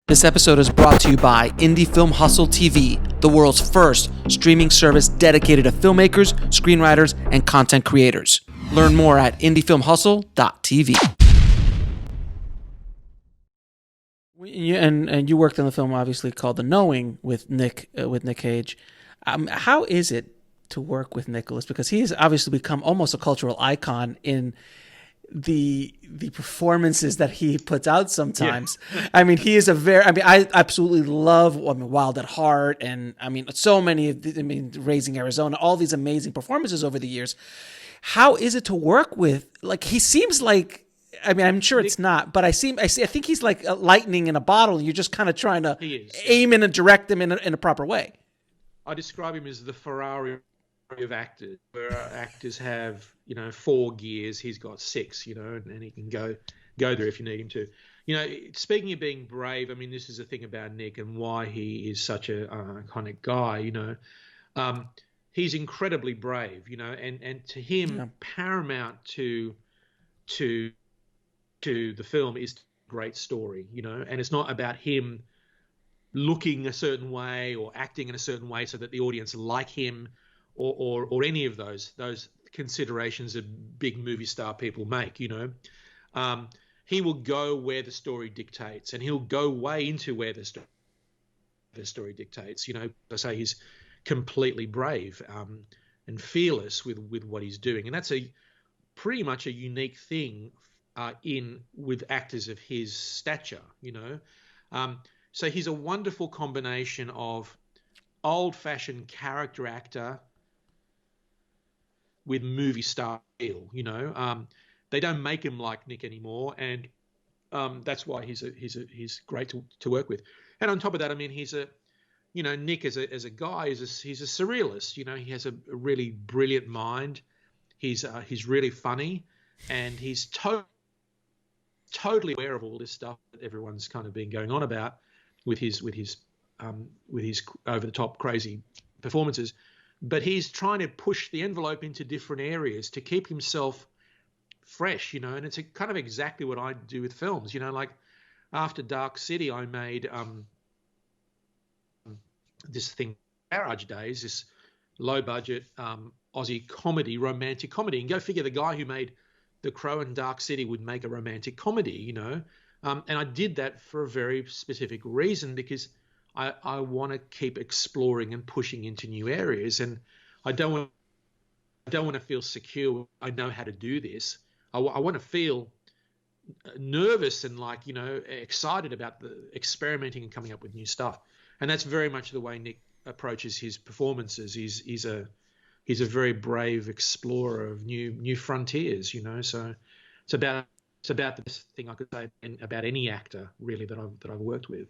This episode is brought to you by Indie Film Hustle TV, the world's first streaming service dedicated to filmmakers, screenwriters, and content creators. Learn more at indiefilmhustle.tv. And you worked on the film, obviously, called The Knowing with Nick Cage. How is it to work with Nicolas? Because he has obviously become almost a cultural icon in the performances that he puts out sometimes. Yeah. I mean, he is I absolutely love, Wild at Heart, and so many Raising Arizona, all these amazing performances over the years. How is it to work with, he seems like, I'm sure it's not, but I think he's like a lightning in a bottle. You're just kind of trying to aim in and direct him in a proper way. I describe him as the Ferrari of actors, where actors have 4 gears, he's got 6, and he can go there if you need him to. Speaking of being brave, this is the thing about Nick and why he is such a iconic guy. He's incredibly brave, and to him, paramount to the film is a great story, and it's not about him looking a certain way or acting in a certain way so that the audience like him. Or any of those considerations that big movie star people make, he will go where the story dictates, and he'll go way into where the story dictates. I say he's completely brave and fearless with what he's doing, and that's pretty much a unique thing with actors of his stature. So he's a wonderful combination of old-fashioned character actor with movie star feel. They don't make him like Nick anymore, and that's why he's great to work with. And on top of that, he's Nick as a guy he's a surrealist. He has a really brilliant mind. He's really funny, and he's totally aware of all this stuff that everyone's kind of been going on about with his over the top crazy performances. But he's trying to push the envelope into different areas to keep himself fresh, and it's kind of exactly what I do with films. Like after Dark City, I made this thing, Garage Days, this low-budget Aussie comedy, romantic comedy. And go figure, the guy who made The Crow and Dark City would make a romantic comedy, and I did that for a very specific reason, because I want to keep exploring and pushing into new areas, and I don't want to feel secure. I know how to do this. I want to feel nervous and excited about the experimenting and coming up with new stuff. And that's very much the way Nick approaches his performances. He's a very brave explorer of new frontiers. So it's about the best thing I could say about any actor really that I've worked with.